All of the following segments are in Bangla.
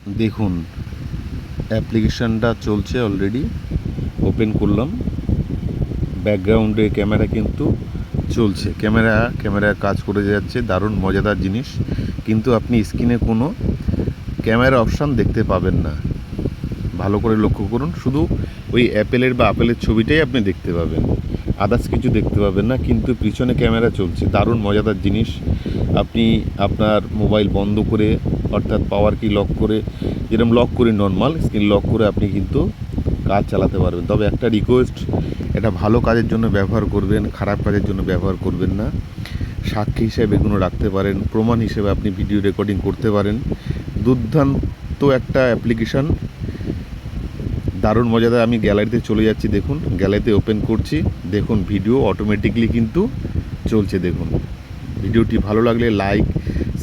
দেখুন অ্যাপ্লিকেশানটা চলছে অলরেডি। ওপেন করলাম, ব্যাকগ্রাউন্ডে ক্যামেরা কিন্তু চলছে, ক্যামেরা কাজ করে যাচ্ছে, দারুণ মজাদার জিনিস। কিন্তু আপনি স্ক্রিনে কোনো ক্যামেরা অপশান দেখতে পাবেন না, ভালো করে লক্ষ্য করুন। শুধু ওই অ্যাপেলের বা আপেলের ছবিটাই আপনি দেখতে পাবেন, আদার্স কিছু দেখতে পাবেন না। কিন্তু পিছনে ক্যামেরা চলছে, দারুণ মজাদার জিনিস। আপনি আপনার মোবাইল বন্ধ করে, অর্থাৎ পাওয়ার কি লক করে, যেরকম লক করি নর্মাল স্ক্রিন লক করে আপনি কিন্তু কাজ চালাতে পারবেন। তবে একটা রিকোয়েস্ট, এটা ভালো কাজের জন্য ব্যবহার করবেন, খারাপ কাজের জন্য ব্যবহার করবেন না। সাক্ষী হিসেবে এগুলো রাখতে পারেন, প্রমাণ হিসেবে আপনি ভিডিও রেকর্ডিং করতে পারেন। দুর্দান্ত একটা অ্যাপ্লিকেশান, দারুণ মজাদার। আমি গ্যালারিতে চলে যাচ্ছি, দেখুন গ্যালারিতে ওপেন করছি, দেখুন ভিডিও অটোমেটিকলি কিন্তু চলছে। দেখুন ভিডিওটি ভালো লাগলে লাইক,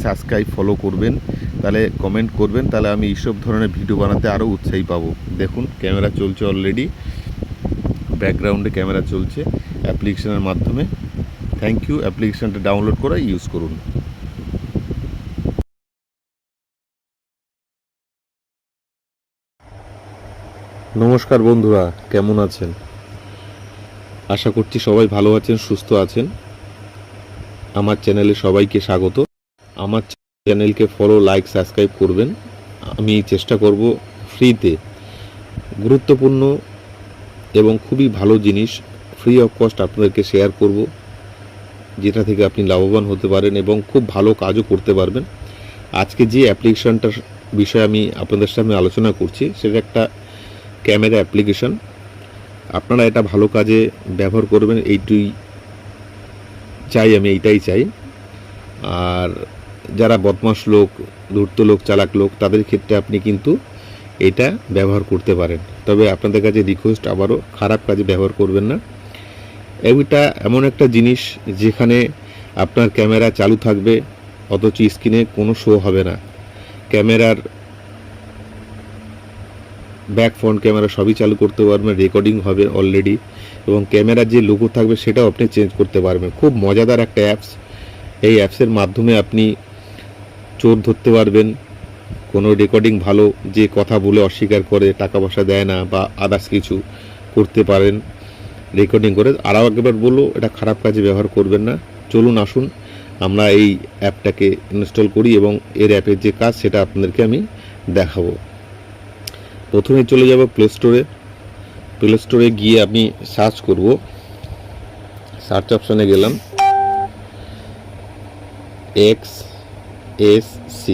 সাবস্ক্রাইব, ফলো করবেন, তাহলে কমেন্ট করবেন, তাহলে আমি এইসব ধরনের ভিডিও বানাতে আরও উৎসাহী পাবো। দেখুন ক্যামেরা চলছে অলরেডি, ব্যাকগ্রাউন্ডে ক্যামেরা চলছে অ্যাপ্লিকেশনের মাধ্যমে। Thank you. অ্যাপ্লিকেশানটা ডাউনলোড করে ইউজ করুন। নমস্কার বন্ধুরা, কেমন আছেন? আশা করছি সবাই ভালো আছেন, সুস্থ আছেন। আমার চ্যানেলে সবাইকে স্বাগত। আমার চ্যানেলকে ফলো, লাইক, সাবস্ক্রাইব করবেন। আমি চেষ্টা করব ফ্রিতে গুরুত্বপূর্ণ এবং খুবই ভালো জিনিস ফ্রি অফ কস্ট আপনাদেরকে শেয়ার করব, যেটা থেকে আপনি লাভবান হতে পারেন এবং খুব ভালো কাজও করতে পারবেন। আজকে যে অ্যাপ্লিকেশানটার বিষয়ে আমি আপনাদের সামনে আলোচনা করছি, সেটা একটা ক্যামেরা অ্যাপ্লিকেশান। আপনারা এটা ভালো কাজে ব্যবহার করবেন, এইটাই চাই, আমি এইটাই চাই। আর যারা বদমাশ লোক, ধূর্ত লোক, চালাক লোক, তাদের ক্ষেত্রে আপনি কিন্তু এটা ব্যবহার করতে পারেন। তবে আপনাদের কাছে রিকোয়েস্ট, আবারও খারাপ কাজে ব্যবহার করবেন না। এটা এমন একটা জিনিস যেখানে আপনার ক্যামেরা চালু থাকবে, অথচ স্ক্রিনে কোনো শো হবে না। ক্যামেরার ব্যাক, ফ্রন্ট ক্যামেরা সবই চালু করতে পারবেন, রেকর্ডিং হবে অলরেডি, এবং ক্যামেরার যে লোগো থাকবে সেটাও আপনি চেঞ্জ করতে পারবেন। খুব মজাদার একটা অ্যাপস। এই অ্যাপসের মাধ্যমে আপনি চোর ধরতে পারবেন, কোনো রেকর্ডিং ভালো, যে কথা বলে অস্বীকার করে, টাকা পয়সা দেয় না বা আদার্স কিছু করতে পারেন রেকর্ডিং করে। আরও একবার বলবো, এটা খারাপ কাজে ব্যবহার করবেন না। চলুন আসুন আমরা এই অ্যাপটাকে ইনস্টল করি এবং এর অ্যাপের যে কাজ সেটা আপনাদেরকে আমি দেখাবো। প্রথমে চলে যাব প্লে স্টোরে। প্লে স্টোরে গিয়ে আমি সার্চ করব, সার্চ অপশানে গেলাম, XSC।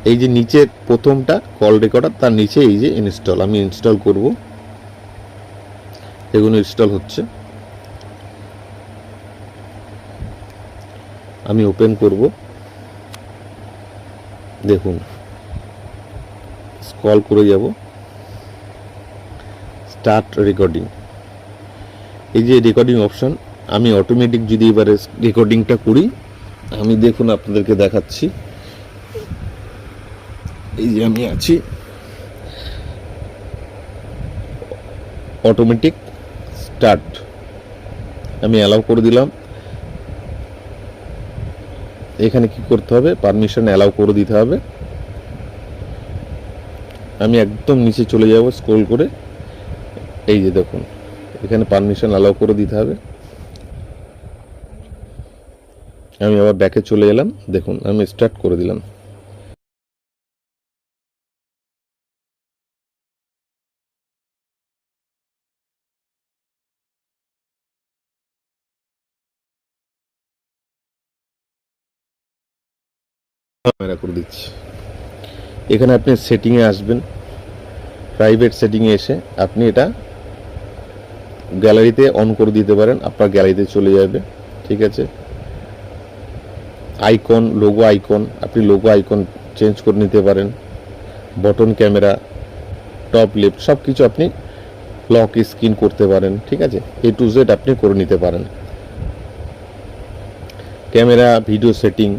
এই যে নিচের প্রথমটা কল রেকর্ডার, তার নিচে এই যে ইনস্টল, আমি ইনস্টল করব। এগুলো ইনস্টল হচ্ছে, আমি ওপেন করব। দেখুন স্ক্রল করে যাব, স্টার্ট রেকর্ডিং। এই যে রেকর্ডিং অপশান, আমি অটোমেটিক যদি এবারে রেকর্ডিংটা করি, আমি দেখুন আপনাদেরকে দেখাচ্ছি। এই যে আমি আছি, অটোমেটিক স্টার্ট, আমি অ্যালাউ করে দিলাম। এখানে কি করতে হবে, পারমিশন অ্যালাউ করে দিতে হবে। আমি একদম নিচে চলে যাব স্ক্রল করে, এই যে দেখুন এখানে পারমিশন অ্যালাউ করে দিতে হবে। আমি আবার ব্যাকে চলে এলাম, দেখুন আমি স্টার্ট করে দিলাম। ক্যামেরা করে দিচ্ছি। এখানে আপনি সেটিংয়ে আসবেন, প্রাইভেট সেটিংয়ে এসে আপনি এটা গ্যালারিতে অন করে দিতে পারেন, আপনার গ্যালারিতে চলে যাবে। ঠিক আছে, আইকন, লোগো আইকন, আপনি লোগো আইকন চেঞ্জ করে নিতে পারেন। বটন ক্যামেরা, টপ লেফট, সব কিছু আপনি লক স্ক্রিন করতে পারেন। ঠিক আছে, A to Z আপনি করে নিতে পারেন। ক্যামেরা, ভিডিও সেটিং,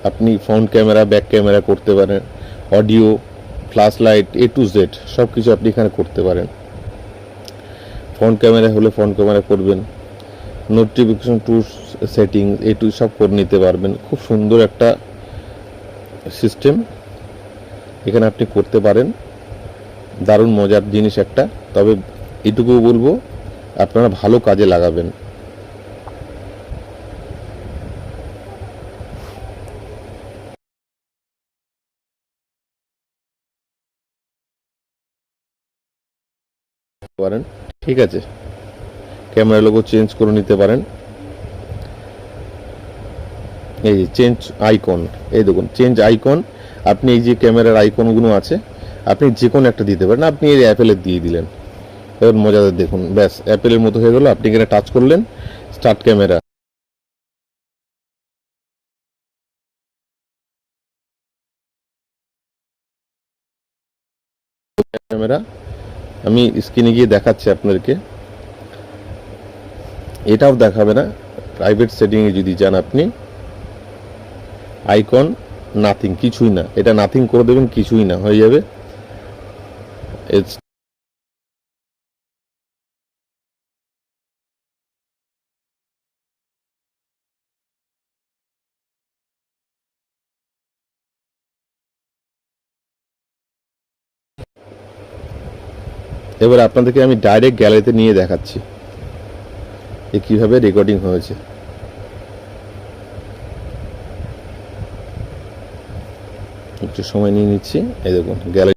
আপনি ফ্রন্ট ক্যামেরা, ব্যাক ক্যামেরা করতে পারেন। Audio, flash light, A to Z সব কিছু আপনি এখানে করতে পারেন। ফ্রন্ট ক্যামেরা হলে ফ্রন্ট ক্যামেরা করবেন, notification tools, settings, A to সব করে নিতে পারবেন। খুব সুন্দর একটা সিস্টেম, এখানে আপনি করতে পারেন। দারুণ মজার জিনিস একটা। তবে এটুকু বলবো, আপনারা ভালো কাজে লাগাবেন। পারেন, ঠিক আছে। ক্যামেরা লোগো চেঞ্জ করে নিতে পারেন। এই যে চেঞ্জ আইকন, এই দেখুন চেঞ্জ আইকন। আপনি এই যে ক্যামেরার আইকনগুলো আছে, আপনি যে কোনো একটা দিতে পারেন। আপনি এই অ্যাপেলের দিয়ে দিলেন, এবার মজাদার দেখুন, ব্যাস অ্যাপেলের মতো হয়ে গেল। আপনি এখানে টাচ করলেন, স্টার্ট ক্যামেরা, ক্যামেরা আমি স্ক্রিনে গিয়ে দেখাচ্ছি আপনাদেরকে। এটাও দেখাবে না। প্রাইভেট সেটিংয়ে যদি যান আপনি, আইকন নাথিং, কিছুই না, এটা নাথিং করে দেবেন, কিছুই না, হয়ে যাবে। এবার আপনাদেরকে আমি ডাইরেক্ট গ্যালারিতে নিয়ে দেখাচ্ছি যে কীভাবে রেকর্ডিং হয়েছে। একটু সময় নিয়ে নিচ্ছি। এই দেখুন গ্যালারি।